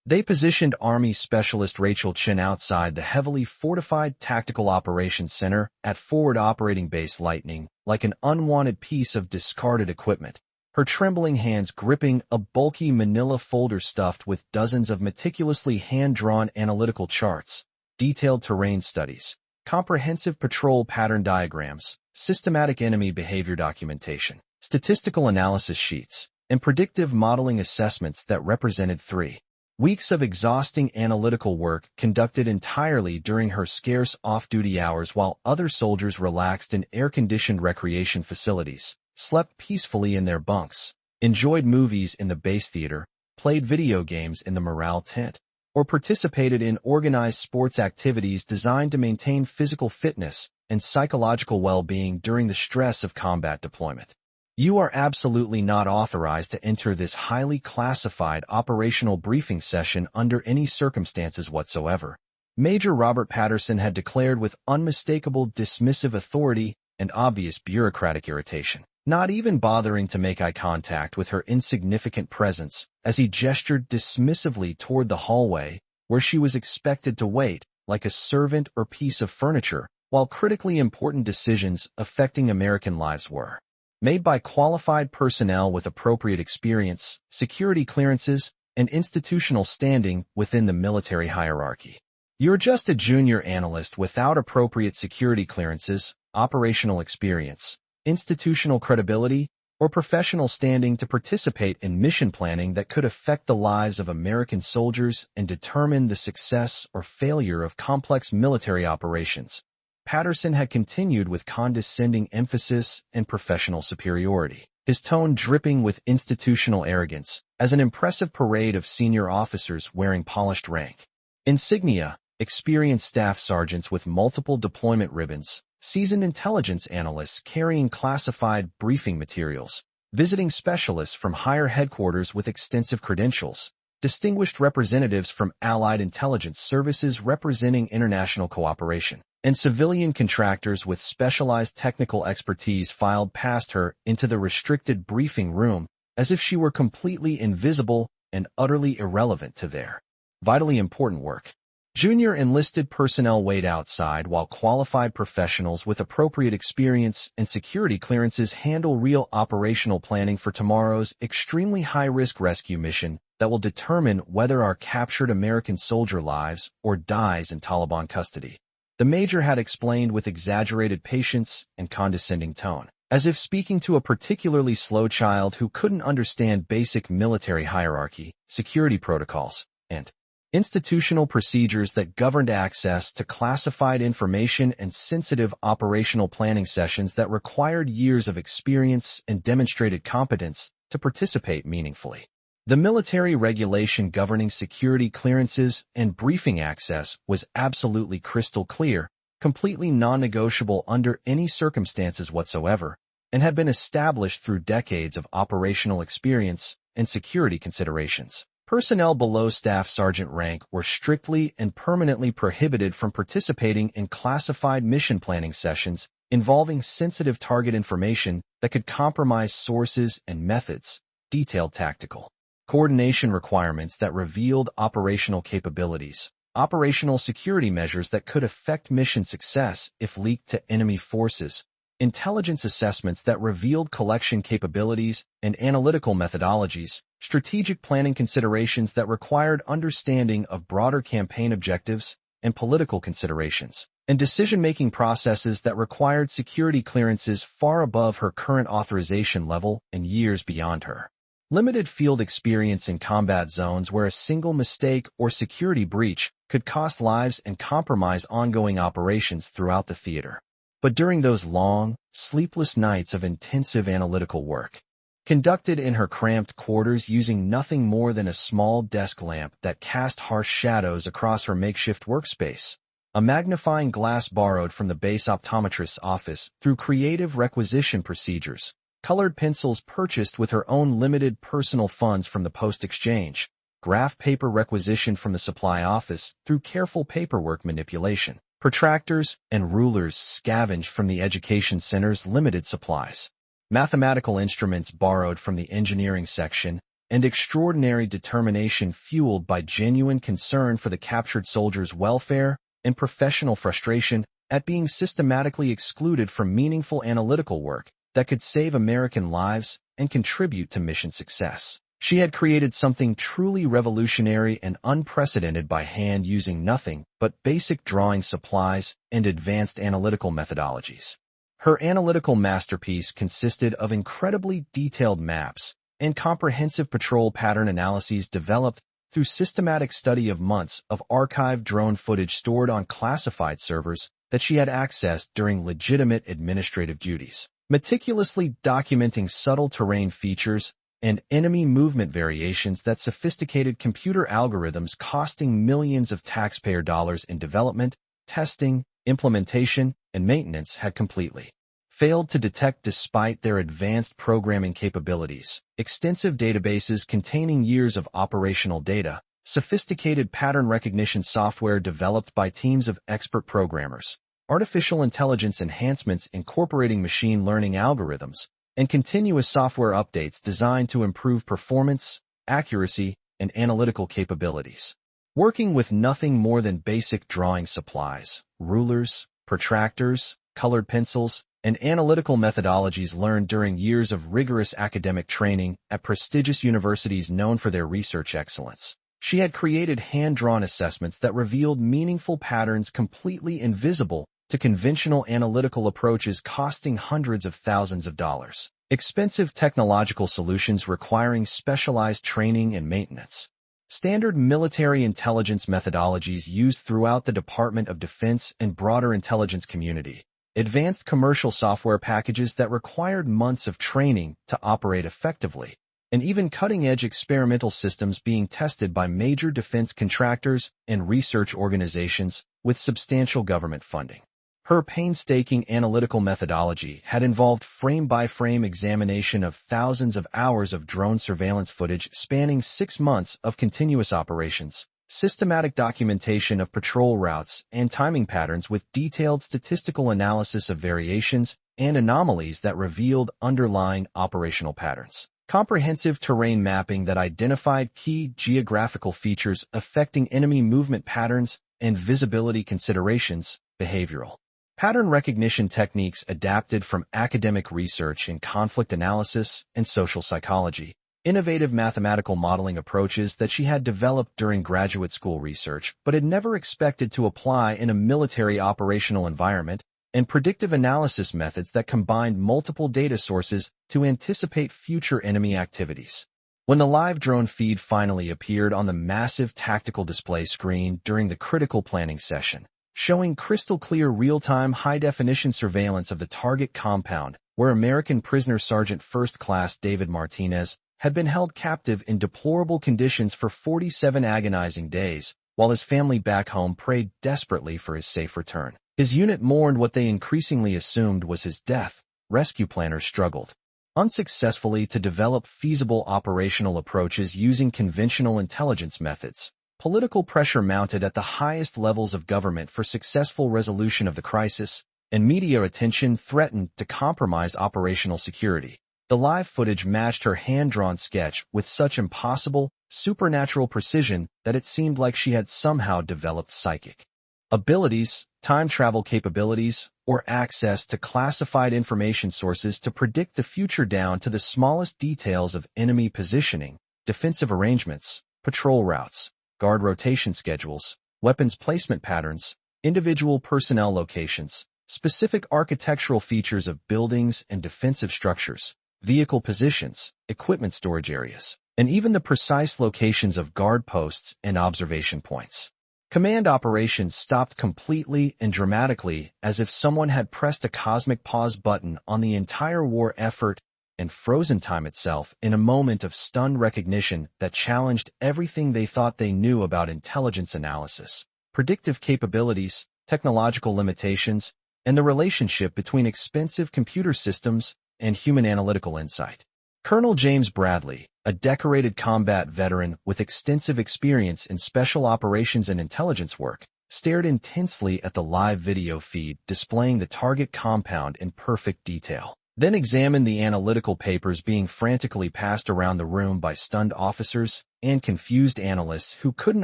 They positioned Army Specialist Rachel Chin outside the heavily fortified Tactical Operations Center at Forward Operating Base Lightning like an unwanted piece of discarded equipment, her trembling hands gripping a bulky manila folder stuffed with dozens of meticulously hand-drawn analytical charts, detailed terrain studies, comprehensive patrol pattern diagrams, systematic enemy behavior documentation, statistical analysis sheets, and predictive modeling assessments that represented 3 weeks of exhausting analytical work conducted entirely during her scarce off-duty hours while other soldiers relaxed in air-conditioned recreation facilities, slept peacefully in their bunks, enjoyed movies in the base theater, played video games in the morale tent, or participated in organized sports activities designed to maintain physical fitness and psychological well-being during the stress of combat deployment. You are absolutely not authorized to enter this highly classified operational briefing session under any circumstances whatsoever, Major Robert Patterson had declared with unmistakable dismissive authority and obvious bureaucratic irritation, not even bothering to make eye contact with her insignificant presence as he gestured dismissively toward the hallway where she was expected to wait like a servant or piece of furniture while critically important decisions affecting American lives were made by qualified personnel with appropriate experience, security clearances, and institutional standing within the military hierarchy. You're just a junior analyst without appropriate security clearances, operational experience, institutional credibility, or professional standing to participate in mission planning that could affect the lives of American soldiers and determine the success or failure of complex military operations. Patterson had continued with condescending emphasis and professional superiority, his tone dripping with institutional arrogance, as an impressive parade of senior officers wearing polished rank insignia, experienced staff sergeants with multiple deployment ribbons, seasoned intelligence analysts carrying classified briefing materials, visiting specialists from higher headquarters with extensive credentials, distinguished representatives from allied intelligence services representing international cooperation, and civilian contractors with specialized technical expertise filed past her into the restricted briefing room as if she were completely invisible and utterly irrelevant to their vitally important work. Junior enlisted personnel wait outside while qualified professionals with appropriate experience and security clearances handle real operational planning for tomorrow's extremely high-risk rescue mission that will determine whether our captured American soldier lives or dies in Taliban custody. The major had explained with exaggerated patience and condescending tone, as if speaking to a particularly slow child who couldn't understand basic military hierarchy, security protocols, and institutional procedures that governed access to classified information and sensitive operational planning sessions that required years of experience and demonstrated competence to participate meaningfully. The military regulation governing security clearances and briefing access was absolutely crystal clear, completely non-negotiable under any circumstances whatsoever, and had been established through decades of operational experience and security considerations. Personnel below staff sergeant rank were strictly and permanently prohibited from participating in classified mission planning sessions involving sensitive target information that could compromise sources and methods, detailed tactical coordination requirements that revealed operational capabilities, operational security measures that could affect mission success if leaked to enemy forces, intelligence assessments that revealed collection capabilities and analytical methodologies, strategic planning considerations that required understanding of broader campaign objectives and political considerations, and decision-making processes that required security clearances far above her current authorization level and years beyond her limited field experience in combat zones where a single mistake or security breach could cost lives and compromise ongoing operations throughout the theater. But during those long, sleepless nights of intensive analytical work, conducted in her cramped quarters using nothing more than a small desk lamp that cast harsh shadows across her makeshift workspace, a magnifying glass borrowed from the base optometrist's office through creative requisition procedures, colored pencils purchased with her own limited personal funds from the post exchange, graph paper requisitioned from the supply office through careful paperwork manipulation, protractors and rulers scavenged from the education center's limited supplies, mathematical instruments borrowed from the engineering section, and extraordinary determination fueled by genuine concern for the captured soldiers' welfare and professional frustration at being systematically excluded from meaningful analytical work that could save American lives and contribute to mission success. She had created something truly revolutionary and unprecedented by hand using nothing but basic drawing supplies and advanced analytical methodologies. Her analytical masterpiece consisted of incredibly detailed maps and comprehensive patrol pattern analyses developed through systematic study of months of archived drone footage stored on classified servers that she had accessed during legitimate administrative duties, meticulously documenting subtle terrain features and enemy movement variations that sophisticated computer algorithms costing millions of taxpayer dollars in development, testing, implementation, and maintenance had completely failed to detect despite their advanced programming capabilities. Extensive databases containing years of operational data, sophisticated pattern recognition software developed by teams of expert programmers, artificial intelligence enhancements incorporating machine learning algorithms, and continuous software updates designed to improve performance, accuracy, and analytical capabilities. Working with nothing more than basic drawing supplies, rulers, protractors, colored pencils, and analytical methodologies learned during years of rigorous academic training at prestigious universities known for their research excellence, she had created hand-drawn assessments that revealed meaningful patterns completely invisible to conventional analytical approaches costing hundreds of thousands of dollars. Expensive technological solutions requiring specialized training and maintenance. Standard military intelligence methodologies used throughout the Department of Defense and broader intelligence community. Advanced commercial software packages that required months of training to operate effectively, and even cutting-edge experimental systems being tested by major defense contractors and research organizations with substantial government funding. Her painstaking analytical methodology had involved frame-by-frame examination of thousands of hours of drone surveillance footage spanning 6 months of continuous operations, systematic documentation of patrol routes and timing patterns with detailed statistical analysis of variations and anomalies that revealed underlying operational patterns, comprehensive terrain mapping that identified key geographical features affecting enemy movement patterns and visibility considerations, behavioral pattern recognition techniques adapted from academic research in conflict analysis and social psychology, innovative mathematical modeling approaches that she had developed during graduate school research but had never expected to apply in a military operational environment, and predictive analysis methods that combined multiple data sources to anticipate future enemy activities. When the live drone feed finally appeared on the massive tactical display screen during the critical planning session, showing crystal-clear real-time high-definition surveillance of the target compound where American prisoner Sergeant First Class David Martinez had been held captive in deplorable conditions for 47 agonizing days, while his family back home prayed desperately for his safe return. His unit mourned what they increasingly assumed was his death. Rescue planners struggled unsuccessfully to develop feasible operational approaches using conventional intelligence methods. Political pressure mounted at the highest levels of government for successful resolution of the crisis, and media attention threatened to compromise operational security. The live footage matched her hand-drawn sketch with such impossible, supernatural precision that it seemed like she had somehow developed psychic abilities, time travel capabilities, or access to classified information sources to predict the future down to the smallest details of enemy positioning, defensive arrangements, patrol routes, guard rotation schedules, weapons placement patterns, individual personnel locations, specific architectural features of buildings and defensive structures, vehicle positions, equipment storage areas, and even the precise locations of guard posts and observation points. Command operations stopped completely and dramatically as if someone had pressed a cosmic pause button on the entire war effort and frozen time itself in a moment of stunned recognition that challenged everything they thought they knew about intelligence analysis, predictive capabilities, technological limitations, and the relationship between expensive computer systems and human analytical insight. Colonel James Bradley, a decorated combat veteran with extensive experience in special operations and intelligence work, stared intensely at the live video feed displaying the target compound in perfect detail. Then examined the analytical papers being frantically passed around the room by stunned officers and confused analysts who couldn't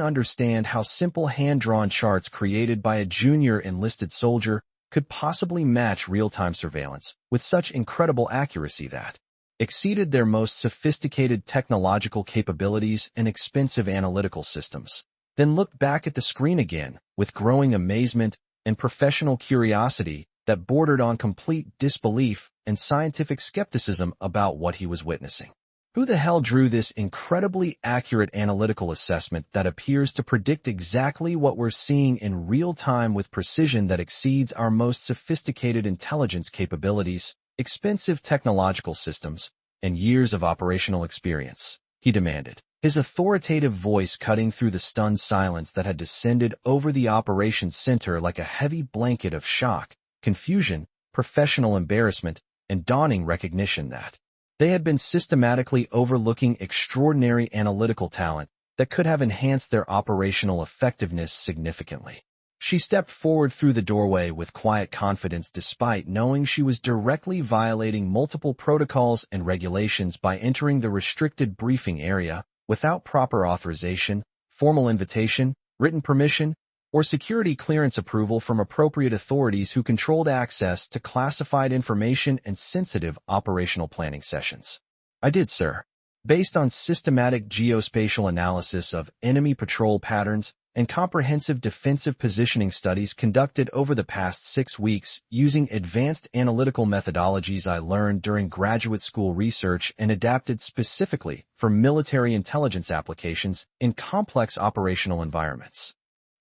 understand how simple hand-drawn charts created by a junior enlisted soldier could possibly match real-time surveillance with such incredible accuracy that exceeded their most sophisticated technological capabilities and expensive analytical systems. Then looked back at the screen again with growing amazement and professional curiosity that bordered on complete disbelief and scientific skepticism about what he was witnessing. Who the hell drew this incredibly accurate analytical assessment that appears to predict exactly what we're seeing in real time with precision that exceeds our most sophisticated intelligence capabilities, expensive technological systems, and years of operational experience? He demanded, his authoritative voice cutting through the stunned silence that had descended over the operations center like a heavy blanket of shock, confusion, professional embarrassment, and dawning recognition that they had been systematically overlooking extraordinary analytical talent that could have enhanced their operational effectiveness significantly. She stepped forward through the doorway with quiet confidence despite knowing she was directly violating multiple protocols and regulations by entering the restricted briefing area without proper authorization, formal invitation, written permission, or security clearance approval from appropriate authorities who controlled access to classified information and sensitive operational planning sessions. I did, sir. Based on systematic geospatial analysis of enemy patrol patterns and comprehensive defensive positioning studies conducted over the past 6 weeks using advanced analytical methodologies I learned during graduate school research and adapted specifically for military intelligence applications in complex operational environments.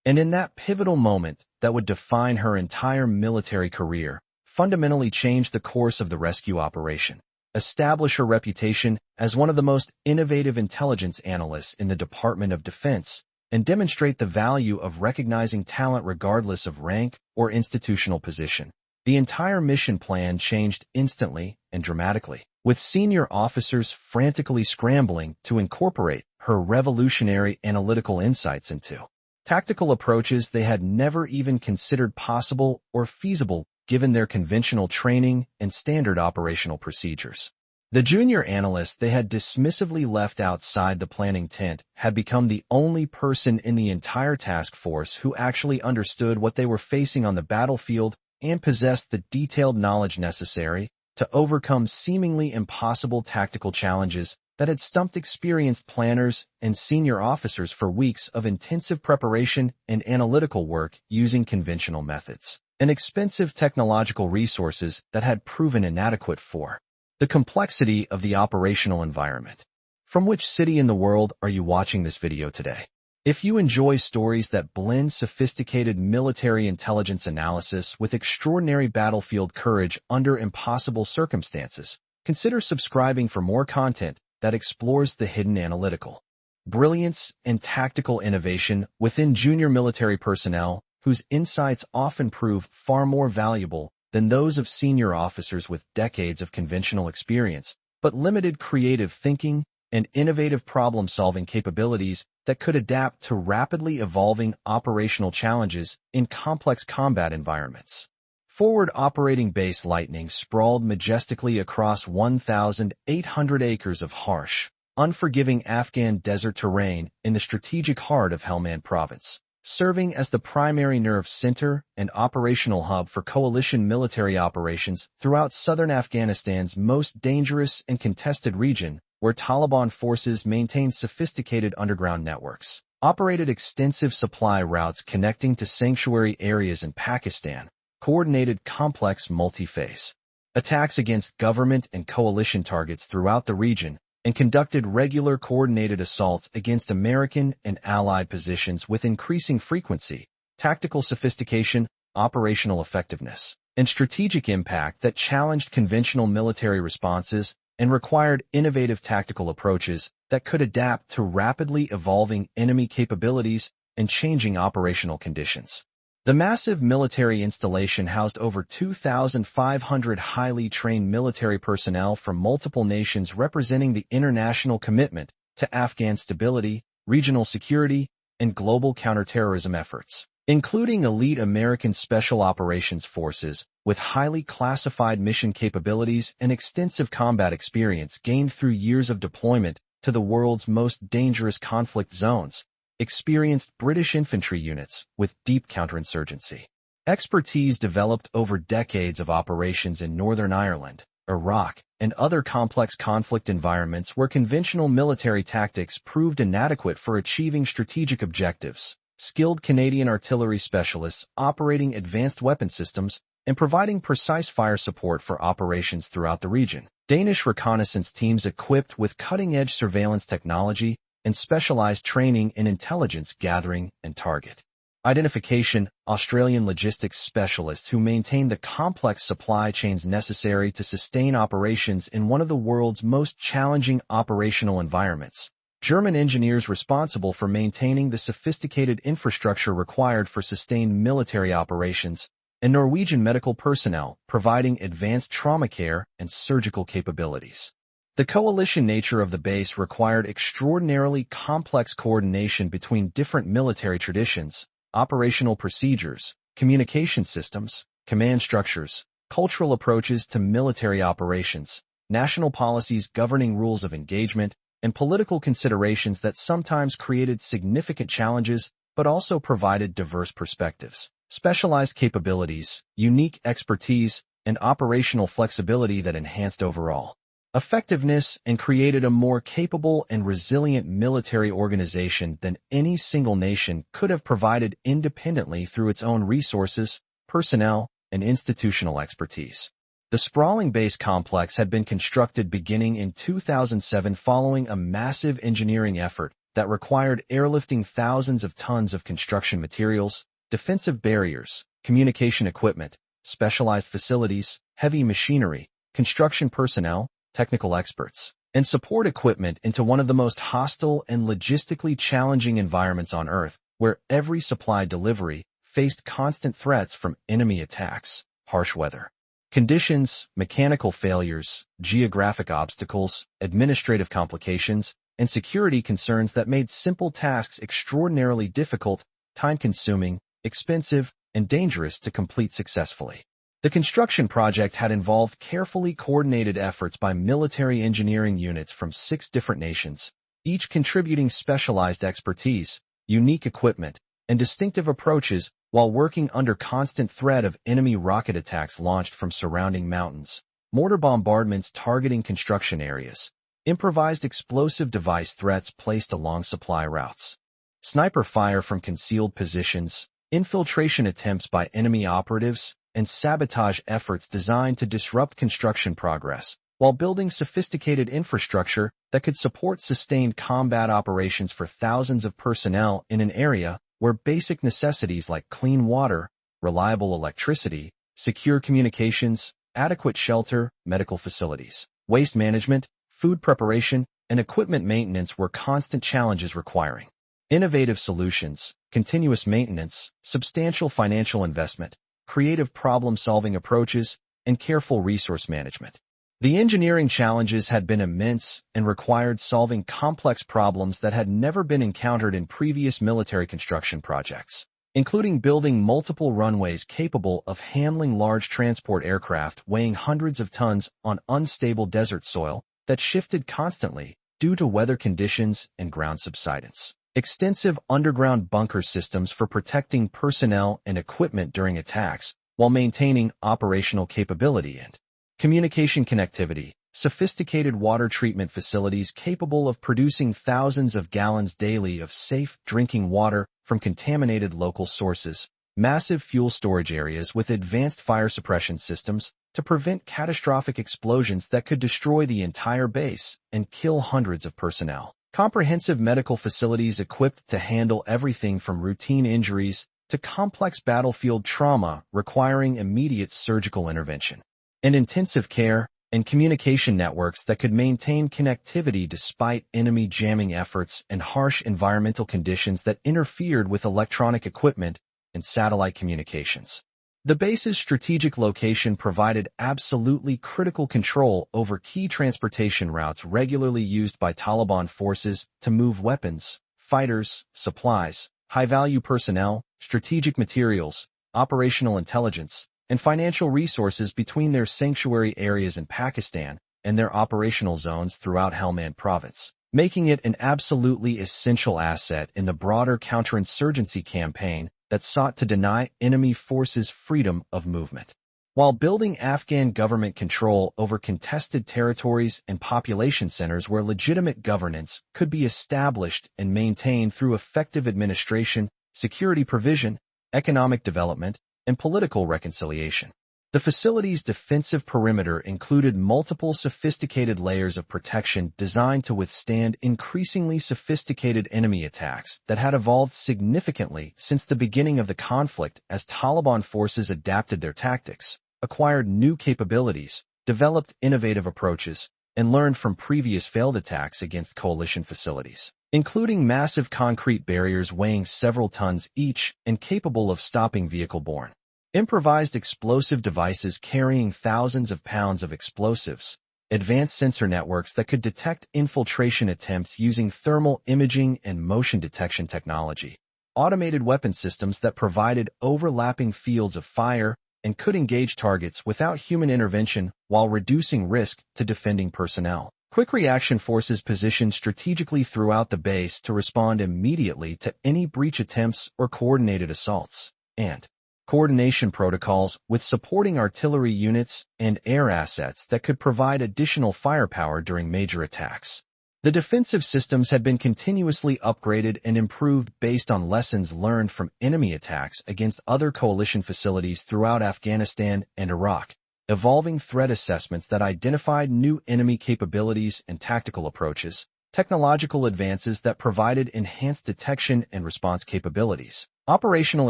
And in that pivotal moment that would define her entire military career, fundamentally change the course of the rescue operation, establish her reputation as one of the most innovative intelligence analysts in the Department of Defense, and demonstrate the value of recognizing talent regardless of rank or institutional position. The entire mission plan changed instantly and dramatically, with senior officers frantically scrambling to incorporate her revolutionary analytical insights into tactical approaches they had never even considered possible or feasible given their conventional training and standard operational procedures. The junior analyst they had dismissively left outside the planning tent had become the only person in the entire task force who actually understood what they were facing on the battlefield and possessed the detailed knowledge necessary to overcome seemingly impossible tactical challenges that had stumped experienced planners and senior officers for weeks of intensive preparation and analytical work using conventional methods and expensive technological resources that had proven inadequate for the complexity of the operational environment. From which city in the world are you watching this video today? If you enjoy stories that blend sophisticated military intelligence analysis with extraordinary battlefield courage under impossible circumstances, consider subscribing for more content that explores the hidden analytical brilliance and tactical innovation within junior military personnel whose insights often prove far more valuable than those of senior officers with decades of conventional experience, but limited creative thinking and innovative problem-solving capabilities that could adapt to rapidly evolving operational challenges in complex combat environments. Forward Operating Base Lightning sprawled majestically across 1,800 acres of harsh, unforgiving Afghan desert terrain in the strategic heart of Helmand Province, serving as the primary nerve center and operational hub for coalition military operations throughout southern Afghanistan's most dangerous and contested region, where Taliban forces maintained sophisticated underground networks, operated extensive supply routes connecting to sanctuary areas in Pakistan, coordinated complex multi-phase attacks against government and coalition targets throughout the region, and conducted regular coordinated assaults against American and Allied positions with increasing frequency, tactical sophistication, operational effectiveness, and strategic impact that challenged conventional military responses and required innovative tactical approaches that could adapt to rapidly evolving enemy capabilities and changing operational conditions. The massive military installation housed over 2,500 highly trained military personnel from multiple nations representing the international commitment to Afghan stability, regional security, and global counterterrorism efforts. including elite American Special Operations Forces with highly classified mission capabilities and extensive combat experience gained through years of deployment to the world's most dangerous conflict zones, experienced British infantry units with deep counterinsurgency expertise developed over decades of operations in Northern Ireland, Iraq, and other complex conflict environments where conventional military tactics proved inadequate for achieving strategic objectives, skilled Canadian artillery specialists operating advanced weapon systems and providing precise fire support for operations throughout the region, Danish reconnaissance teams equipped with cutting-edge surveillance technology and specialized training in intelligence gathering and target identification, Australian logistics specialists who maintain the complex supply chains necessary to sustain operations in one of the world's most challenging operational environments, German engineers responsible for maintaining the sophisticated infrastructure required for sustained military operations, and Norwegian medical personnel providing advanced trauma care and surgical capabilities. The coalition nature of the base required extraordinarily complex coordination between different military traditions, operational procedures, communication systems, command structures, cultural approaches to military operations, national policies governing rules of engagement, and political considerations that sometimes created significant challenges but also provided diverse perspectives, specialized capabilities, unique expertise, and operational flexibility that enhanced overall effectiveness and created a more capable and resilient military organization than any single nation could have provided independently through its own resources, personnel, and institutional expertise. The sprawling base complex had been constructed beginning in 2007 following a massive engineering effort that required airlifting thousands of tons of construction materials, defensive barriers, communication equipment, specialized facilities, heavy machinery, construction personnel, technical experts, and support equipment into one of the most hostile and logistically challenging environments on Earth, where every supply delivery faced constant threats from enemy attacks, harsh weather conditions, mechanical failures, geographic obstacles, administrative complications, and security concerns that made simple tasks extraordinarily difficult, time-consuming, expensive, and dangerous to complete successfully. The construction project had involved carefully coordinated efforts by military engineering units from 6 different nations, each contributing specialized expertise, unique equipment, and distinctive approaches while working under constant threat of enemy rocket attacks launched from surrounding mountains, mortar bombardments targeting construction areas, improvised explosive device threats placed along supply routes, sniper fire from concealed positions, infiltration attempts by enemy operatives, and sabotage efforts designed to disrupt construction progress, while building sophisticated infrastructure that could support sustained combat operations for thousands of personnel in an area where basic necessities like clean water, reliable electricity, secure communications, adequate shelter, medical facilities, waste management, food preparation, and equipment maintenance were constant challenges requiring innovative solutions, continuous maintenance, substantial financial investment, creative problem-solving approaches, and careful resource management. The engineering challenges had been immense and required solving complex problems that had never been encountered in previous military construction projects, including building multiple runways capable of handling large transport aircraft weighing hundreds of tons on unstable desert soil that shifted constantly due to weather conditions and ground subsidence. Extensive underground bunker systems for protecting personnel and equipment during attacks while maintaining operational capability and communication connectivity, sophisticated water treatment facilities capable of producing thousands of gallons daily of safe drinking water from contaminated local sources, massive fuel storage areas with advanced fire suppression systems to prevent catastrophic explosions that could destroy the entire base and kill hundreds of personnel. Comprehensive medical facilities equipped to handle everything from routine injuries to complex battlefield trauma requiring immediate surgical intervention, and intensive care and communication networks that could maintain connectivity despite enemy jamming efforts and harsh environmental conditions that interfered with electronic equipment and satellite communications. The base's strategic location provided absolutely critical control over key transportation routes regularly used by Taliban forces to move weapons, fighters, supplies, high-value personnel, strategic materials, operational intelligence, and financial resources between their sanctuary areas in Pakistan and their operational zones throughout Helmand Province, making it an absolutely essential asset in the broader counterinsurgency campaign that sought to deny enemy forces freedom of movement. While building Afghan government control over contested territories and population centers where legitimate governance could be established and maintained through effective administration, security provision, economic development, and political reconciliation. The facility's defensive perimeter included multiple sophisticated layers of protection designed to withstand increasingly sophisticated enemy attacks that had evolved significantly since the beginning of the conflict as Taliban forces adapted their tactics, acquired new capabilities, developed innovative approaches, and learned from previous failed attacks against coalition facilities, including massive concrete barriers weighing several tons each and capable of stopping vehicle-borne improvised explosive devices carrying thousands of pounds of explosives, advanced sensor networks that could detect infiltration attempts using thermal imaging and motion detection technology, automated weapon systems that provided overlapping fields of fire and could engage targets without human intervention while reducing risk to defending personnel. Quick reaction forces positioned strategically throughout the base to respond immediately to any breach attempts or coordinated assaults, and coordination protocols with supporting artillery units and air assets that could provide additional firepower during major attacks. The defensive systems had been continuously upgraded and improved based on lessons learned from enemy attacks against other coalition facilities throughout Afghanistan and Iraq, evolving threat assessments that identified new enemy capabilities and tactical approaches, technological advances that provided enhanced detection and response capabilities, operational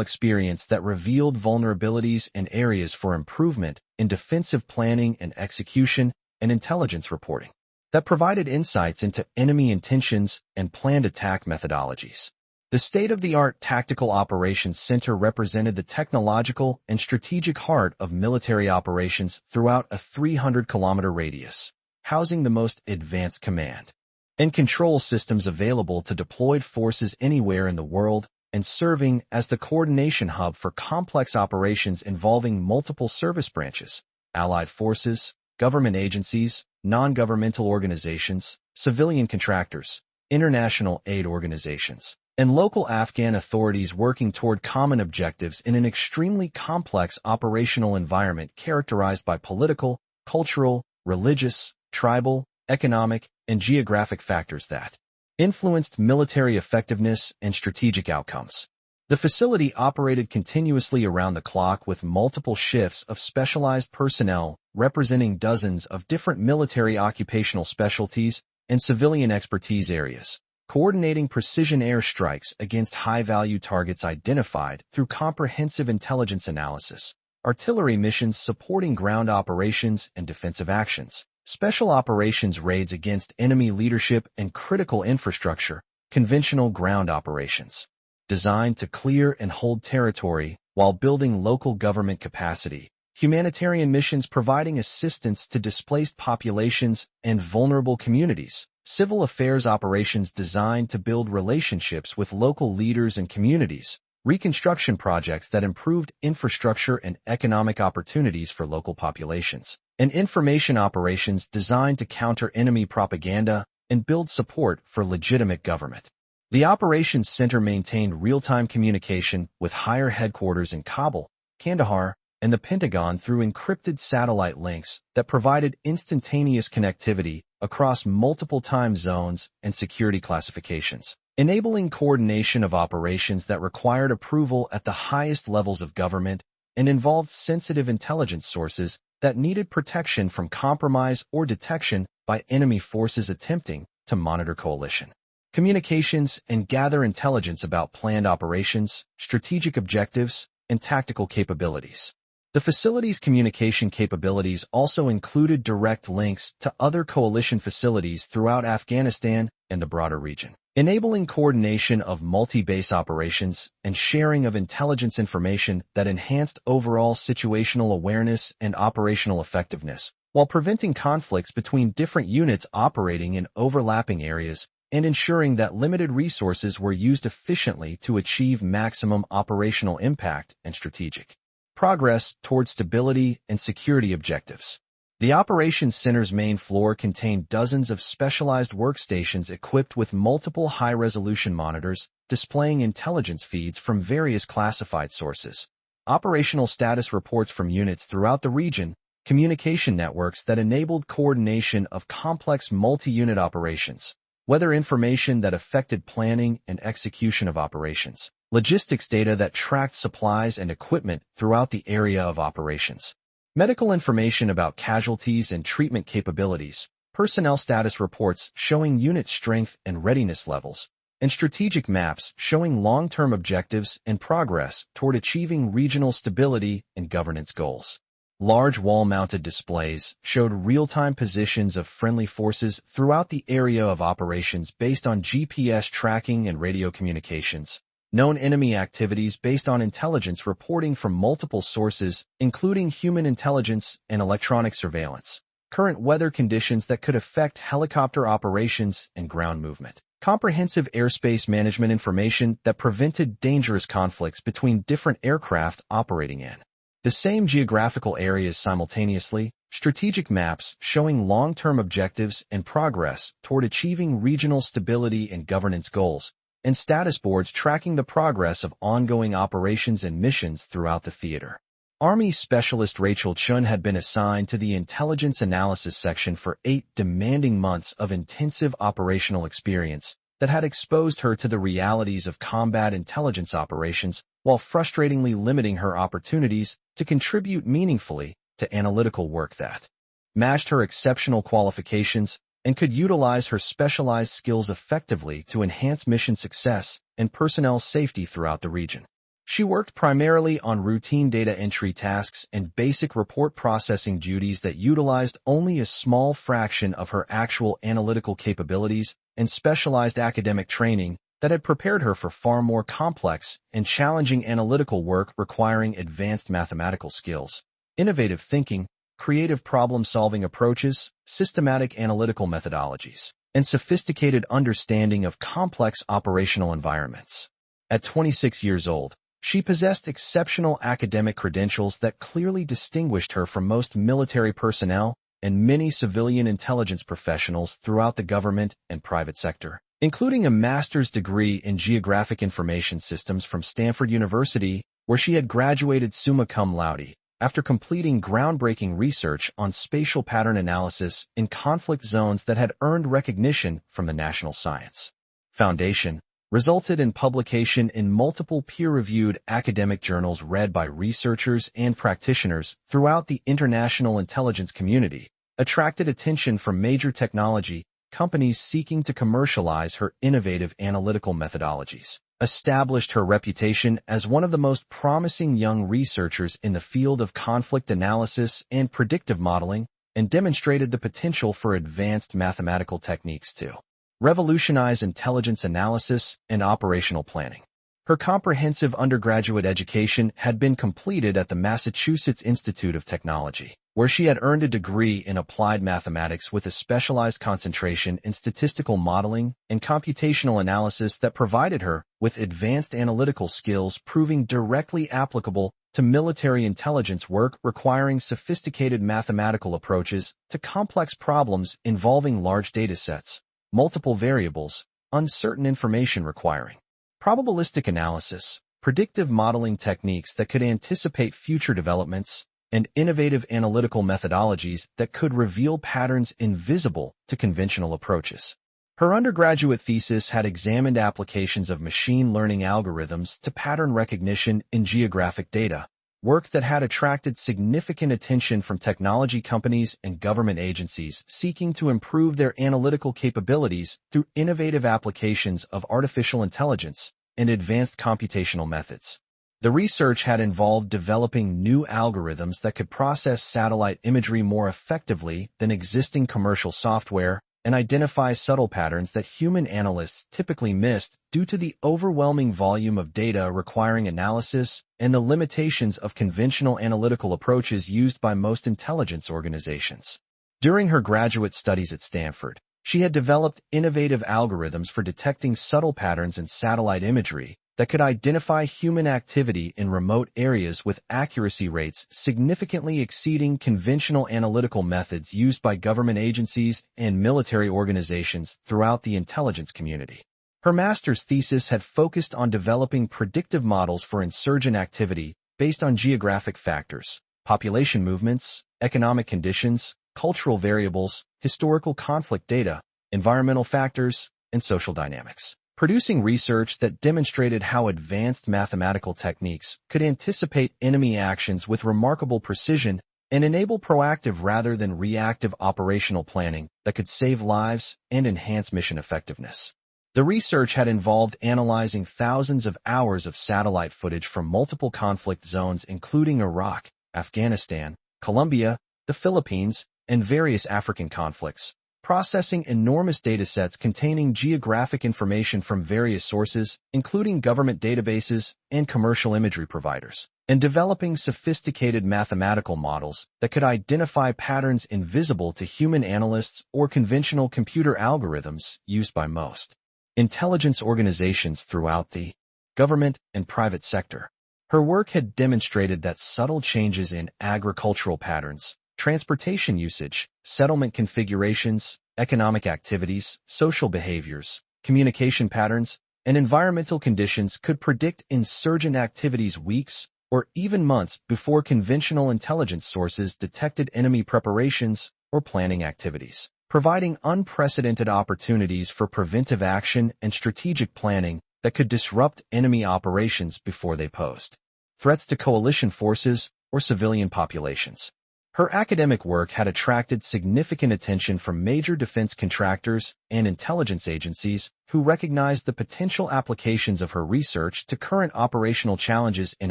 experience that revealed vulnerabilities and areas for improvement in defensive planning and execution, and intelligence reporting that provided insights into enemy intentions and planned attack methodologies. The state-of-the-art Tactical Operations Center represented the technological and strategic heart of military operations throughout a 300-kilometer radius, housing the most advanced command and control systems available to deployed forces anywhere in the world, and serving as the coordination hub for complex operations involving multiple service branches, allied forces, government agencies, non-governmental organizations, civilian contractors, international aid organizations, and local Afghan authorities working toward common objectives in an extremely complex operational environment characterized by political, cultural, religious, tribal, economic, and geographic factors that influenced military effectiveness and strategic outcomes. The facility operated continuously around the clock with multiple shifts of specialized personnel representing dozens of different military occupational specialties and civilian expertise areas, coordinating precision airstrikes against high-value targets identified through comprehensive intelligence analysis, artillery missions supporting ground operations and defensive actions, special operations raids against enemy leadership and critical infrastructure, conventional ground operations, designed to clear and hold territory while building local government capacity, humanitarian missions providing assistance to displaced populations and vulnerable communities, civil affairs operations designed to build relationships with local leaders and communities, reconstruction projects that improved infrastructure and economic opportunities for local populations, and information operations designed to counter enemy propaganda and build support for legitimate government. The Operations Center maintained real-time communication with higher headquarters in Kabul, Kandahar, and the Pentagon through encrypted satellite links that provided instantaneous connectivity across multiple time zones and security classifications, enabling coordination of operations that required approval at the highest levels of government and involved sensitive intelligence sources that needed protection from compromise or detection by enemy forces attempting to monitor coalition communications and gather intelligence about planned operations, strategic objectives, and tactical capabilities. The facility's communication capabilities also included direct links to other coalition facilities throughout Afghanistan and the broader region, enabling coordination of multi-base operations and sharing of intelligence information that enhanced overall situational awareness and operational effectiveness, while preventing conflicts between different units operating in overlapping areas and ensuring that limited resources were used efficiently to achieve maximum operational impact and strategic progress toward stability and security objectives. The Operations Center's main floor contained dozens of specialized workstations equipped with multiple high-resolution monitors displaying intelligence feeds from various classified sources, operational status reports from units throughout the region, communication networks that enabled coordination of complex multi-unit operations, weather information that affected planning and execution of operations, logistics data that tracked supplies and equipment throughout the area of operations, medical information about casualties and treatment capabilities, personnel status reports showing unit strength and readiness levels, and strategic maps showing long-term objectives and progress toward achieving regional stability and governance goals. Large wall-mounted displays showed real-time positions of friendly forces throughout the area of operations based on GPS tracking and radio communications, known enemy activities based on intelligence reporting from multiple sources, including human intelligence and electronic surveillance, current weather conditions that could affect helicopter operations and ground movement, comprehensive airspace management information that prevented dangerous conflicts between different aircraft operating in the same geographical areas simultaneously, strategic maps showing long-term objectives and progress toward achieving regional stability and governance goals, and status boards tracking the progress of ongoing operations and missions throughout the theater. Army Specialist Rachel Chun had been assigned to the Intelligence Analysis section for 8 demanding months of intensive operational experience that had exposed her to the realities of combat intelligence operations while frustratingly limiting her opportunities to contribute meaningfully to analytical work that matched her exceptional qualifications and could utilize her specialized skills effectively to enhance mission success and personnel safety throughout the region. She worked primarily on routine data entry tasks and basic report processing duties that utilized only a small fraction of her actual analytical capabilities and specialized academic training that had prepared her for far more complex and challenging analytical work requiring advanced mathematical skills, innovative thinking, creative problem-solving approaches, systematic analytical methodologies, and sophisticated understanding of complex operational environments. At 26 years old, she possessed exceptional academic credentials that clearly distinguished her from most military personnel and many civilian intelligence professionals throughout the government and private sector, including a master's degree in geographic information systems from Stanford University, where she had graduated summa cum laude after completing groundbreaking research on spatial pattern analysis in conflict zones that had earned recognition from the National Science Foundation, resulted in publication in multiple peer-reviewed academic journals read by researchers and practitioners throughout the international intelligence community, attracted attention from major technology companies seeking to commercialize her innovative analytical methodologies, established her reputation as one of the most promising young researchers in the field of conflict analysis and predictive modeling, and demonstrated the potential for advanced mathematical techniques to revolutionize intelligence analysis and operational planning. Her comprehensive undergraduate education had been completed at the Massachusetts Institute of Technology, where she had earned a degree in applied mathematics with a specialized concentration in statistical modeling and computational analysis that provided her with advanced analytical skills proving directly applicable to military intelligence work requiring sophisticated mathematical approaches to complex problems involving large data sets, multiple variables, uncertain information requiring probabilistic analysis, predictive modeling techniques that could anticipate future developments, and innovative analytical methodologies that could reveal patterns invisible to conventional approaches. Her undergraduate thesis had examined applications of machine learning algorithms to pattern recognition in geographic data, work that had attracted significant attention from technology companies and government agencies seeking to improve their analytical capabilities through innovative applications of artificial intelligence and advanced computational methods. The research had involved developing new algorithms that could process satellite imagery more effectively than existing commercial software and identify subtle patterns that human analysts typically missed due to the overwhelming volume of data requiring analysis and the limitations of conventional analytical approaches used by most intelligence organizations. During her graduate studies at Stanford, She had developed innovative algorithms for detecting subtle patterns in satellite imagery that could identify human activity in remote areas with accuracy rates significantly exceeding conventional analytical methods used by government agencies and military organizations throughout the intelligence community. Her master's thesis had focused on developing predictive models for insurgent activity based on geographic factors, population movements, economic conditions, cultural variables, historical conflict data, environmental factors, and social dynamics, producing research that demonstrated how advanced mathematical techniques could anticipate enemy actions with remarkable precision and enable proactive rather than reactive operational planning that could save lives and enhance mission effectiveness. The research had involved analyzing thousands of hours of satellite footage from multiple conflict zones including Iraq, Afghanistan, Colombia, the Philippines, and various African conflicts, processing enormous datasets containing geographic information from various sources, including government databases and commercial imagery providers, and developing sophisticated mathematical models that could identify patterns invisible to human analysts or conventional computer algorithms used by most intelligence organizations throughout the government and private sector. Her work had demonstrated that subtle changes in agricultural patterns, transportation usage, settlement configurations, economic activities, social behaviors, communication patterns, and environmental conditions could predict insurgent activities weeks or even months before conventional intelligence sources detected enemy preparations or planning activities, providing unprecedented opportunities for preventive action and strategic planning that could disrupt enemy operations before they posed threats to coalition forces or civilian populations. Her academic work had attracted significant attention from major defense contractors and intelligence agencies who recognized the potential applications of her research to current operational challenges in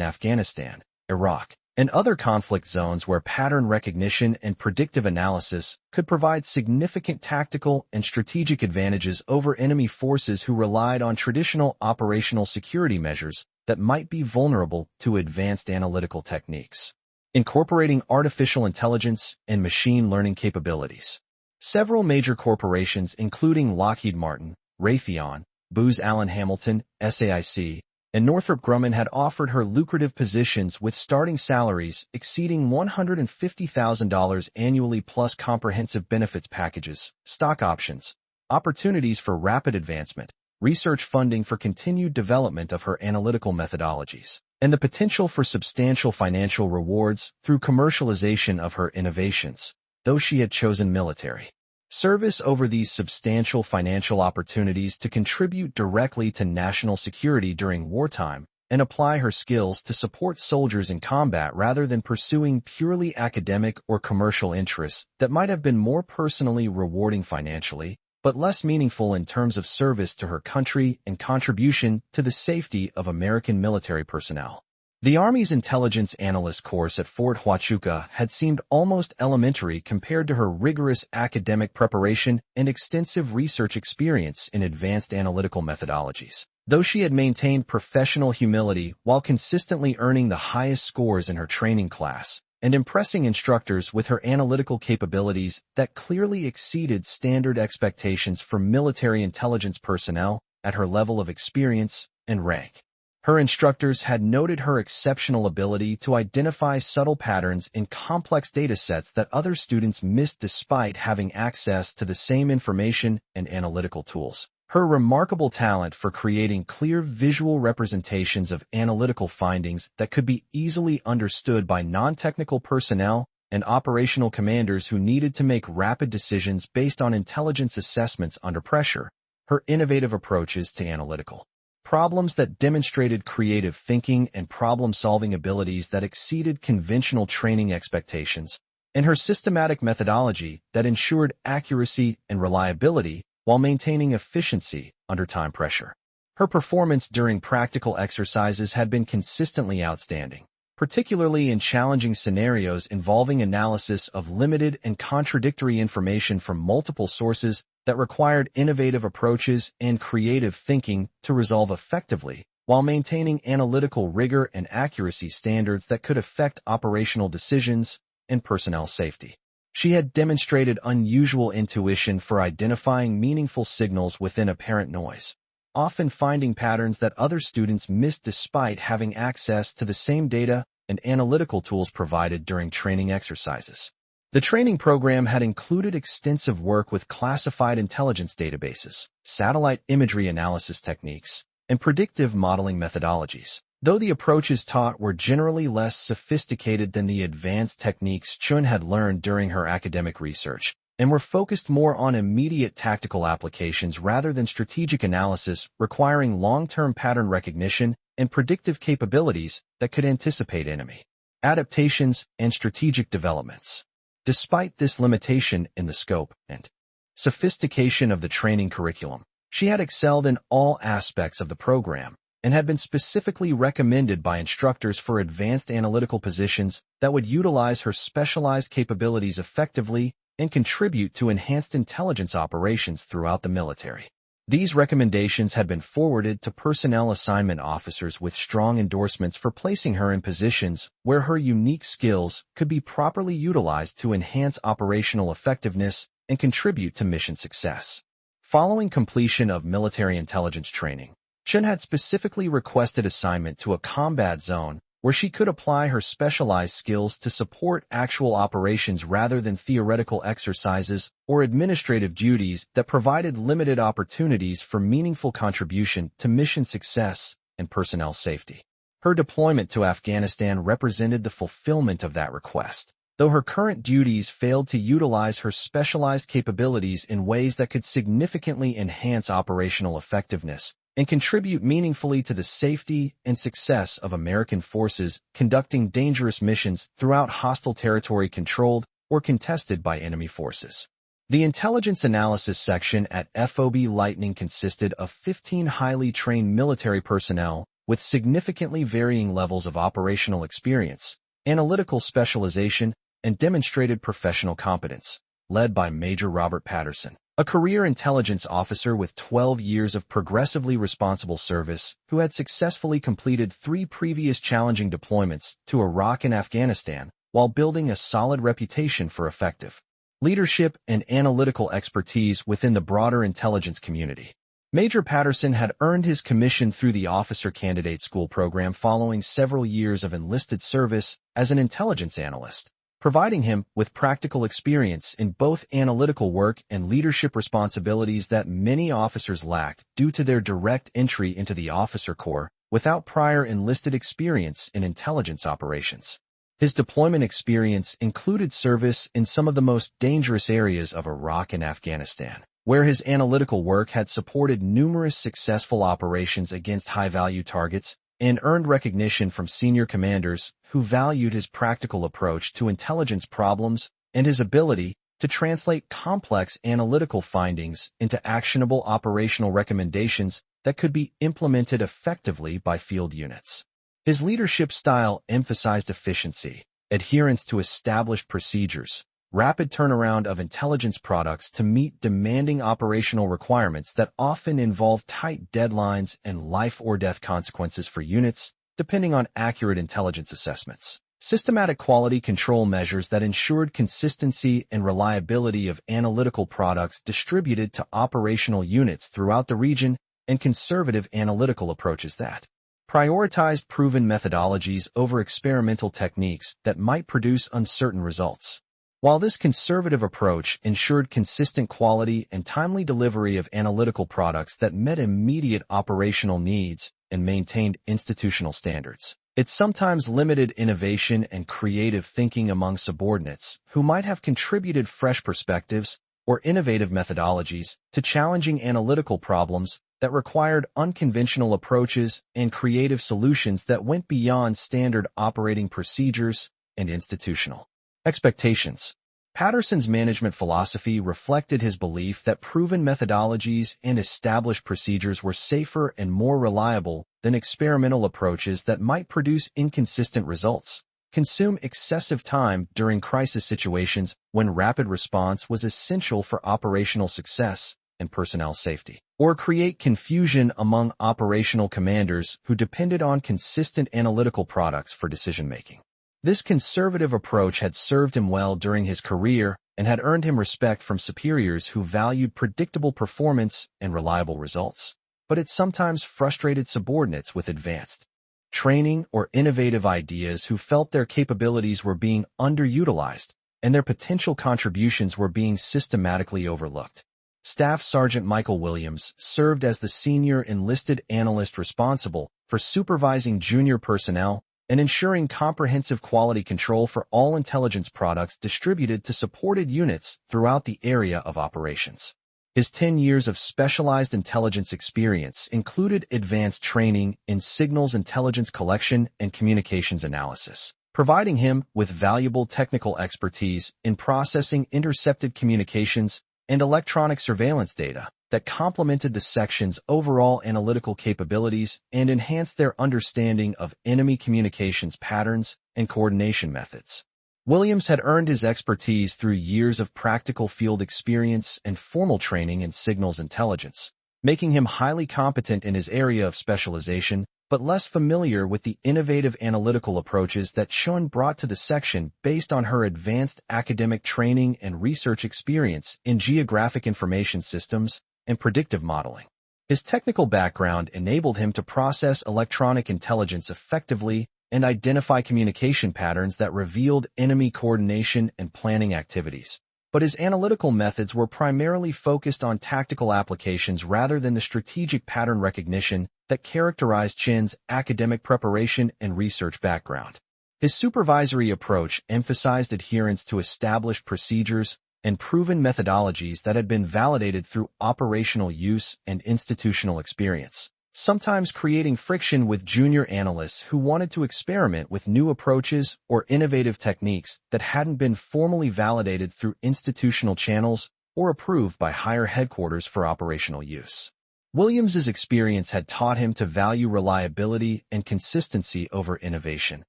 Afghanistan, Iraq, and other conflict zones where pattern recognition and predictive analysis could provide significant tactical and strategic advantages over enemy forces who relied on traditional operational security measures that might be vulnerable to advanced analytical techniques, incorporating artificial intelligence and machine learning capabilities. Several major corporations, including Lockheed Martin, Raytheon, Booz Allen Hamilton, SAIC, and Northrop Grumman, had offered her lucrative positions with starting salaries exceeding $150,000 annually plus comprehensive benefits packages, stock options, opportunities for rapid advancement, research funding for continued development of her analytical methodologies, and the potential for substantial financial rewards through commercialization of her innovations, though she had chosen military service over these substantial financial opportunities to contribute directly to national security during wartime and apply her skills to support soldiers in combat rather than pursuing purely academic or commercial interests that might have been more personally rewarding financially, but less meaningful in terms of service to her country and contribution to the safety of American military personnel. The Army's intelligence analyst course at Fort Huachuca had seemed almost elementary compared to her rigorous academic preparation and extensive research experience in advanced analytical methodologies, though she had maintained professional humility while consistently earning the highest scores in her training class and impressing instructors with her analytical capabilities that clearly exceeded standard expectations for military intelligence personnel at her level of experience and rank. Her instructors had noted her exceptional ability to identify subtle patterns in complex data sets that other students missed despite having access to the same information and analytical tools. Her remarkable talent for creating clear visual representations of analytical findings that could be easily understood by non-technical personnel and operational commanders who needed to make rapid decisions based on intelligence assessments under pressure. Her innovative approaches to analytical problems that demonstrated creative thinking and problem-solving abilities that exceeded conventional training expectations, and her systematic methodology that ensured accuracy and reliability while maintaining efficiency under time pressure. Her performance during practical exercises had been consistently outstanding, particularly in challenging scenarios involving analysis of limited and contradictory information from multiple sources that required innovative approaches and creative thinking to resolve effectively, while maintaining analytical rigor and accuracy standards that could affect operational decisions and personnel safety. She had demonstrated unusual intuition for identifying meaningful signals within apparent noise, often finding patterns that other students missed despite having access to the same data and analytical tools provided during training exercises. The training program had included extensive work with classified intelligence databases, satellite imagery analysis techniques, and predictive modeling methodologies. Though the approaches taught were generally less sophisticated than the advanced techniques Chun had learned during her academic research, and were focused more on immediate tactical applications rather than strategic analysis requiring long-term pattern recognition and predictive capabilities that could anticipate enemy adaptations and strategic developments. Despite this limitation in the scope and sophistication of the training curriculum, she had excelled in all aspects of the program and had been specifically recommended by instructors for advanced analytical positions that would utilize her specialized capabilities effectively and contribute to enhanced intelligence operations throughout the military. These recommendations had been forwarded to personnel assignment officers with strong endorsements for placing her in positions where her unique skills could be properly utilized to enhance operational effectiveness and contribute to mission success. Following completion of military intelligence training, Chun had specifically requested assignment to a combat zone where she could apply her specialized skills to support actual operations rather than theoretical exercises or administrative duties that provided limited opportunities for meaningful contribution to mission success and personnel safety. Her deployment to Afghanistan represented the fulfillment of that request, though her current duties failed to utilize her specialized capabilities in ways that could significantly enhance operational effectiveness and contribute meaningfully to the safety and success of American forces conducting dangerous missions throughout hostile territory controlled or contested by enemy forces. The intelligence analysis section at FOB Lightning consisted of 15 highly trained military personnel with significantly varying levels of operational experience, analytical specialization, and demonstrated professional competence, led by Major Robert Patterson, a career intelligence officer with 12 years of progressively responsible service who had successfully completed 3 previous challenging deployments to Iraq and Afghanistan while building a solid reputation for effective leadership and analytical expertise within the broader intelligence community. Major Patterson had earned his commission through the Officer Candidate School program following several years of enlisted service as an intelligence analyst, providing him with practical experience in both analytical work and leadership responsibilities that many officers lacked due to their direct entry into the officer corps without prior enlisted experience in intelligence operations. His deployment experience included service in some of the most dangerous areas of Iraq and Afghanistan, where his analytical work had supported numerous successful operations against high-value targets and earned recognition from senior commanders who valued his practical approach to intelligence problems and his ability to translate complex analytical findings into actionable operational recommendations that could be implemented effectively by field units. His leadership style emphasized efficiency, adherence to established procedures, rapid turnaround of intelligence products to meet demanding operational requirements that often involve tight deadlines and life-or-death consequences for units, depending on accurate intelligence assessments. Systematic quality control measures that ensured consistency and reliability of analytical products distributed to operational units throughout the region, and conservative analytical approaches that prioritized proven methodologies over experimental techniques that might produce uncertain results. While this conservative approach ensured consistent quality and timely delivery of analytical products that met immediate operational needs and maintained institutional standards, it sometimes limited innovation and creative thinking among subordinates who might have contributed fresh perspectives or innovative methodologies to challenging analytical problems that required unconventional approaches and creative solutions that went beyond standard operating procedures and institutional expectations. Patterson's management philosophy reflected his belief that proven methodologies and established procedures were safer and more reliable than experimental approaches that might produce inconsistent results, consume excessive time during crisis situations when rapid response was essential for operational success and personnel safety, or create confusion among operational commanders who depended on consistent analytical products for decision-making. This conservative approach had served him well during his career and had earned him respect from superiors who valued predictable performance and reliable results. But it sometimes frustrated subordinates with advanced training or innovative ideas who felt their capabilities were being underutilized and their potential contributions were being systematically overlooked. Staff Sergeant Michael Williams served as the senior enlisted analyst responsible for supervising junior personnel and ensuring comprehensive quality control for all intelligence products distributed to supported units throughout the area of operations. His 10 years of specialized intelligence experience included advanced training in signals intelligence collection and communications analysis, providing him with valuable technical expertise in processing intercepted communications and electronic surveillance data that complemented the section's overall analytical capabilities and enhanced their understanding of enemy communications patterns and coordination methods. Williams had earned his expertise through years of practical field experience and formal training in signals intelligence, making him highly competent in his area of specialization, but less familiar with the innovative analytical approaches that Chun brought to the section based on her advanced academic training and research experience in geographic information systems and predictive modeling. His technical background enabled him to process electronic intelligence effectively and identify communication patterns that revealed enemy coordination and planning activities. But his analytical methods were primarily focused on tactical applications rather than the strategic pattern recognition that characterized Chin's academic preparation and research background. His supervisory approach emphasized adherence to established procedures and proven methodologies that had been validated through operational use and institutional experience, sometimes creating friction with junior analysts who wanted to experiment with new approaches or innovative techniques that hadn't been formally validated through institutional channels or approved by higher headquarters for operational use. Williams's experience had taught him to value reliability and consistency over innovation,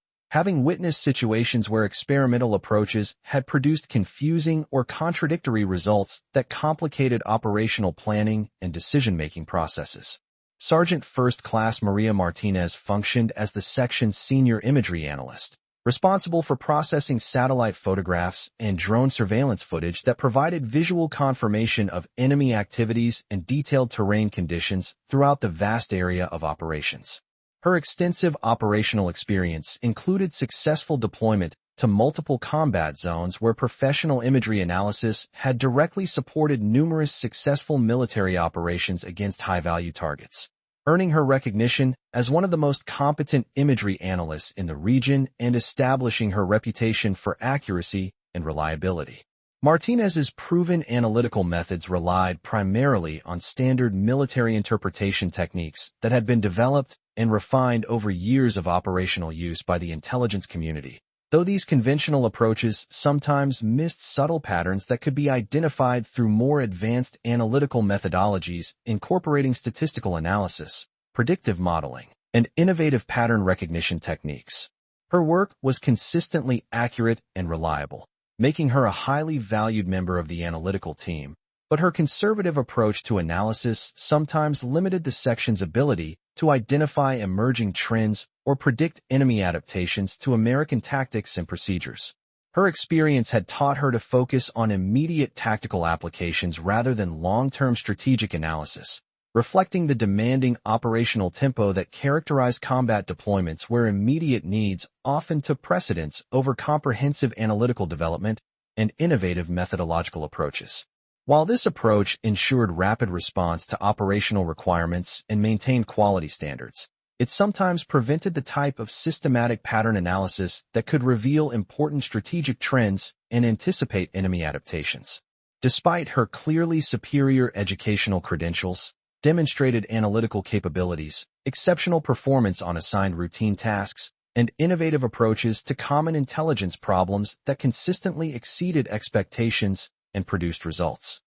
having witnessed situations where experimental approaches had produced confusing or contradictory results that complicated operational planning and decision-making processes. Sergeant First Class Maria Martinez functioned as the section's senior imagery analyst, responsible for processing satellite photographs and drone surveillance footage that provided visual confirmation of enemy activities and detailed terrain conditions throughout the vast area of operations. Her extensive operational experience included successful deployment to multiple combat zones where professional imagery analysis had directly supported numerous successful military operations against high-value targets, earning her recognition as one of the most competent imagery analysts in the region and establishing her reputation for accuracy and reliability. Martinez's proven analytical methods relied primarily on standard military interpretation techniques that had been developed and refined over years of operational use by the intelligence community, though these conventional approaches sometimes missed subtle patterns that could be identified through more advanced analytical methodologies incorporating statistical analysis, predictive modeling, and innovative pattern recognition techniques. Her work was consistently accurate and reliable, making her a highly valued member of the analytical team, but her conservative approach to analysis sometimes limited the section's ability to identify emerging trends or predict enemy adaptations to American tactics and procedures. Her experience had taught her to focus on immediate tactical applications rather than long-term strategic analysis, reflecting the demanding operational tempo that characterized combat deployments where immediate needs often took precedence over comprehensive analytical development and innovative methodological approaches. While this approach ensured rapid response to operational requirements and maintained quality standards, it sometimes prevented the type of systematic pattern analysis that could reveal important strategic trends and anticipate enemy adaptations. Despite her clearly superior educational credentials, demonstrated analytical capabilities, exceptional performance on assigned routine tasks, and innovative approaches to common intelligence problems that consistently exceeded expectations and produced results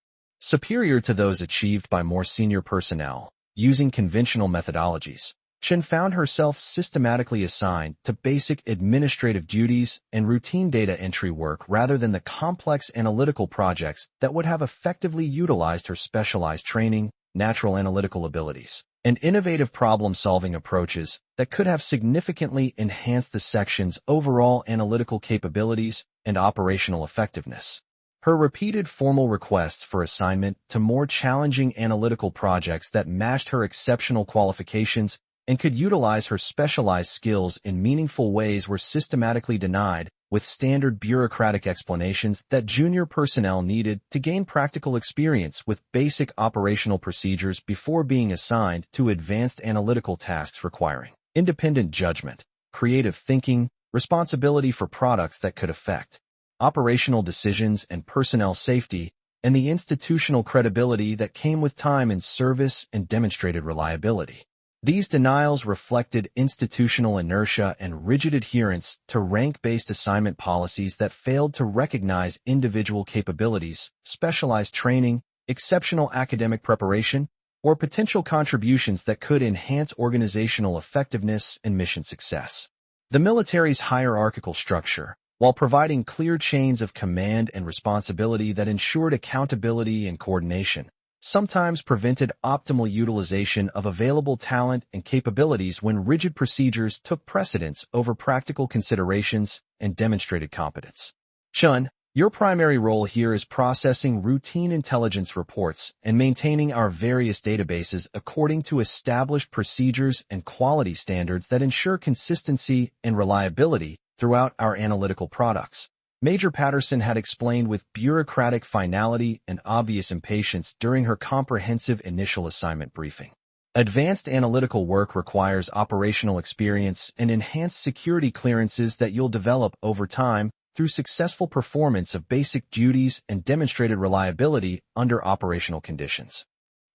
superior to those achieved by more senior personnel. Using conventional methodologies, Chen found herself systematically assigned to basic administrative duties and routine data entry work rather than the complex analytical projects that would have effectively utilized her specialized training, natural analytical abilities, and innovative problem-solving approaches that could have significantly enhanced the section's overall analytical capabilities and operational effectiveness. Her repeated formal requests for assignment to more challenging analytical projects that matched her exceptional qualifications and could utilize her specialized skills in meaningful ways were systematically denied, with standard bureaucratic explanations that junior personnel needed to gain practical experience with basic operational procedures before being assigned to advanced analytical tasks requiring independent judgment, creative thinking, responsibility for products that could affect operational decisions and personnel safety, and the institutional credibility that came with time in service and demonstrated reliability. These denials reflected institutional inertia and rigid adherence to rank-based assignment policies that failed to recognize individual capabilities, specialized training, exceptional academic preparation, or potential contributions that could enhance organizational effectiveness and mission success. The military's hierarchical structure, while providing clear chains of command and responsibility that ensured accountability and coordination, sometimes prevented optimal utilization of available talent and capabilities when rigid procedures took precedence over practical considerations and demonstrated competence. Chun, your primary role here is processing routine intelligence reports and maintaining our various databases according to established procedures and quality standards that ensure consistency and reliability throughout our analytical products. Major Patterson had explained with bureaucratic finality and obvious impatience during her comprehensive initial assignment briefing. Advanced analytical work requires operational experience and enhanced security clearances that you'll develop over time through successful performance of basic duties and demonstrated reliability under operational conditions.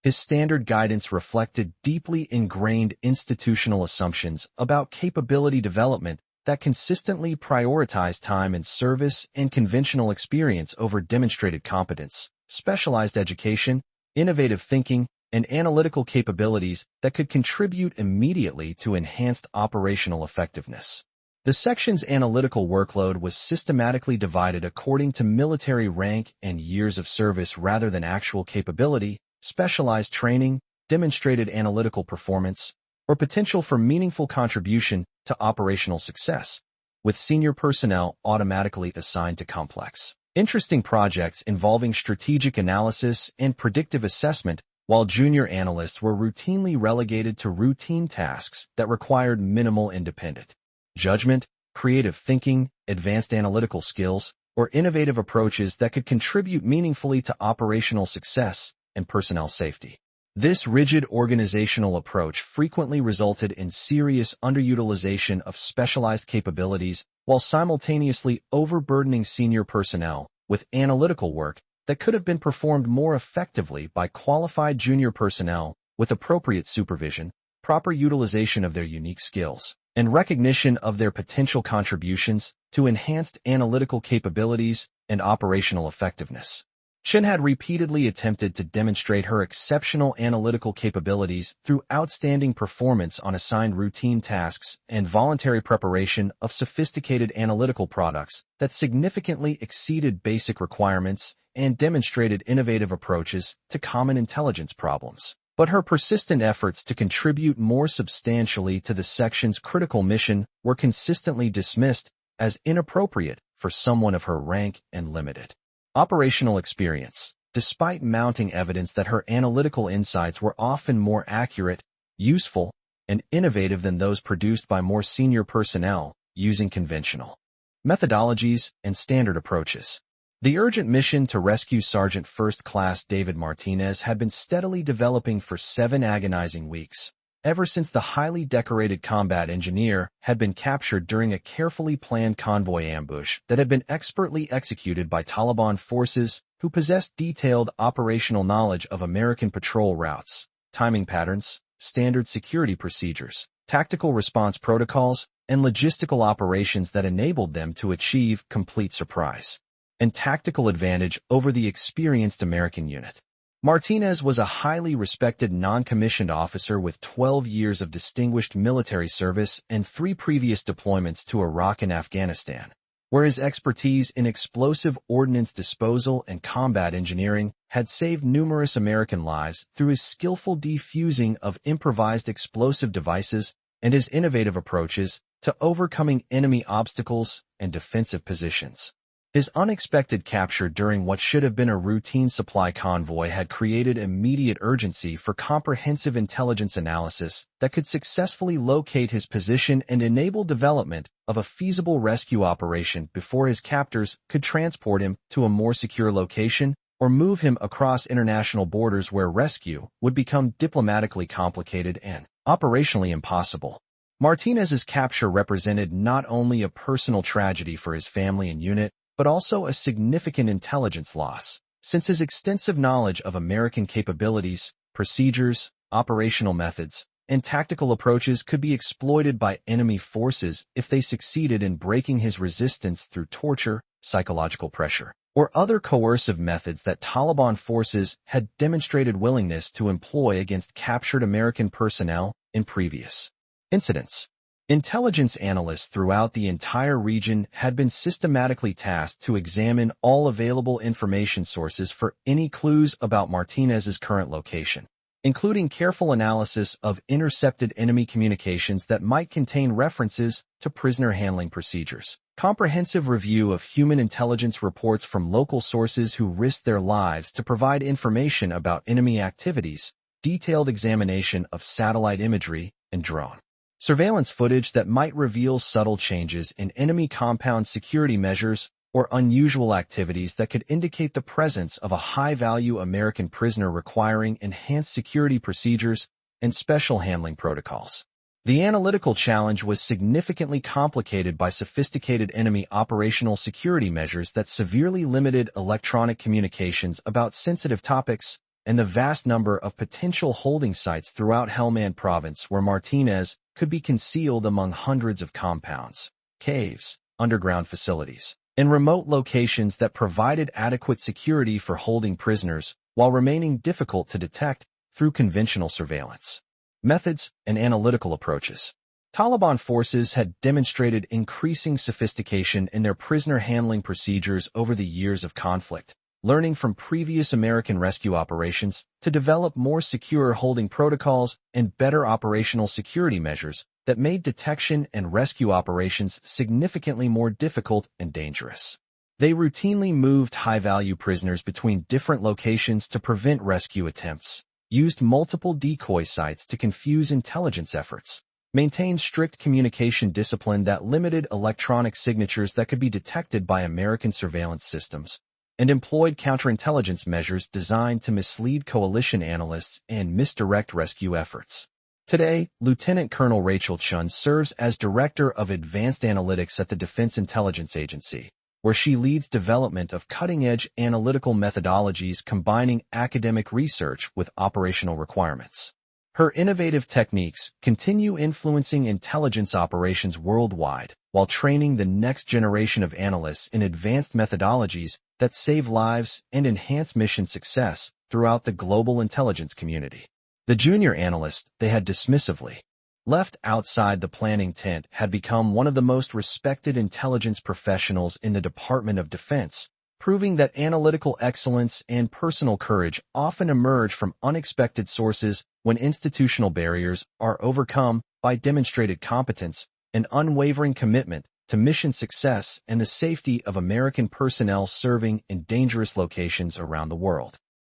His standard guidance reflected deeply ingrained institutional assumptions about capability development that consistently prioritize time in service and conventional experience over demonstrated competence, specialized education, innovative thinking, and analytical capabilities that could contribute immediately to enhanced operational effectiveness. The section's analytical workload was systematically divided according to military rank and years of service rather than actual capability, specialized training, demonstrated analytical performance, or potential for meaningful contribution to operational success, with senior personnel automatically assigned to complex, interesting projects involving strategic analysis and predictive assessment, while junior analysts were routinely relegated to routine tasks that required minimal independent judgment, creative thinking, advanced analytical skills, or innovative approaches that could contribute meaningfully to operational success and personnel safety. This rigid organizational approach frequently resulted in serious underutilization of specialized capabilities while simultaneously overburdening senior personnel with analytical work that could have been performed more effectively by qualified junior personnel with appropriate supervision, proper utilization of their unique skills, and recognition of their potential contributions to enhanced analytical capabilities and operational effectiveness. Shin had repeatedly attempted to demonstrate her exceptional analytical capabilities through outstanding performance on assigned routine tasks and voluntary preparation of sophisticated analytical products that significantly exceeded basic requirements and demonstrated innovative approaches to common intelligence problems. But her persistent efforts to contribute more substantially to the section's critical mission were consistently dismissed as inappropriate for someone of her rank and limited operational experience, despite mounting evidence that her analytical insights were often more accurate, useful, and innovative than those produced by more senior personnel using conventional methodologies and standard approaches. The urgent mission to rescue Sergeant First Class David Martinez had been steadily developing for 7 agonizing weeks, ever since the highly decorated combat engineer had been captured during a carefully planned convoy ambush that had been expertly executed by Taliban forces who possessed detailed operational knowledge of American patrol routes, timing patterns, standard security procedures, tactical response protocols, and logistical operations that enabled them to achieve complete surprise and tactical advantage over the experienced American unit. Martinez was a highly respected non-commissioned officer with 12 years of distinguished military service and 3 previous deployments to Iraq and Afghanistan, where his expertise in explosive ordnance disposal and combat engineering had saved numerous American lives through his skillful defusing of improvised explosive devices and his innovative approaches to overcoming enemy obstacles and defensive positions. His unexpected capture during what should have been a routine supply convoy had created immediate urgency for comprehensive intelligence analysis that could successfully locate his position and enable development of a feasible rescue operation before his captors could transport him to a more secure location or move him across international borders where rescue would become diplomatically complicated and operationally impossible. Martinez's capture represented not only a personal tragedy for his family and unit, but also a significant intelligence loss, since his extensive knowledge of American capabilities, procedures, operational methods, and tactical approaches could be exploited by enemy forces if they succeeded in breaking his resistance through torture, psychological pressure, or other coercive methods that Taliban forces had demonstrated willingness to employ against captured American personnel in previous incidents. Intelligence analysts throughout the entire region had been systematically tasked to examine all available information sources for any clues about Martinez's current location, including careful analysis of intercepted enemy communications that might contain references to prisoner handling procedures, comprehensive review of human intelligence reports from local sources who risked their lives to provide information about enemy activities, detailed examination of satellite imagery and drone surveillance footage that might reveal subtle changes in enemy compound security measures or unusual activities that could indicate the presence of a high-value American prisoner requiring enhanced security procedures and special handling protocols. The analytical challenge was significantly complicated by sophisticated enemy operational security measures that severely limited electronic communications about sensitive topics and the vast number of potential holding sites throughout Helmand Province where Martinez could be concealed among hundreds of compounds, caves, underground facilities, and remote locations that provided adequate security for holding prisoners while remaining difficult to detect through conventional surveillance methods and analytical approaches. Taliban forces had demonstrated increasing sophistication in their prisoner handling procedures over the years of conflict, learning from previous American rescue operations to develop more secure holding protocols and better operational security measures that made detection and rescue operations significantly more difficult and dangerous. They routinely moved high-value prisoners between different locations to prevent rescue attempts, used multiple decoy sites to confuse intelligence efforts, maintained strict communication discipline that limited electronic signatures that could be detected by American surveillance systems, and employed counterintelligence measures designed to mislead coalition analysts and misdirect rescue efforts. Today, Lieutenant Colonel Rachel Chun serves as Director of Advanced Analytics at the Defense Intelligence Agency, where she leads development of cutting-edge analytical methodologies combining academic research with operational requirements. Her innovative techniques continue influencing intelligence operations worldwide while training the next generation of analysts in advanced methodologies that save lives and enhance mission success throughout the global intelligence community. The junior analyst they had dismissively left outside the planning tent had become one of the most respected intelligence professionals in the Department of Defense, proving that analytical excellence and personal courage often emerge from unexpected sources when institutional barriers are overcome by demonstrated competence and unwavering commitment to mission success and the safety of American personnel serving in dangerous locations around the world.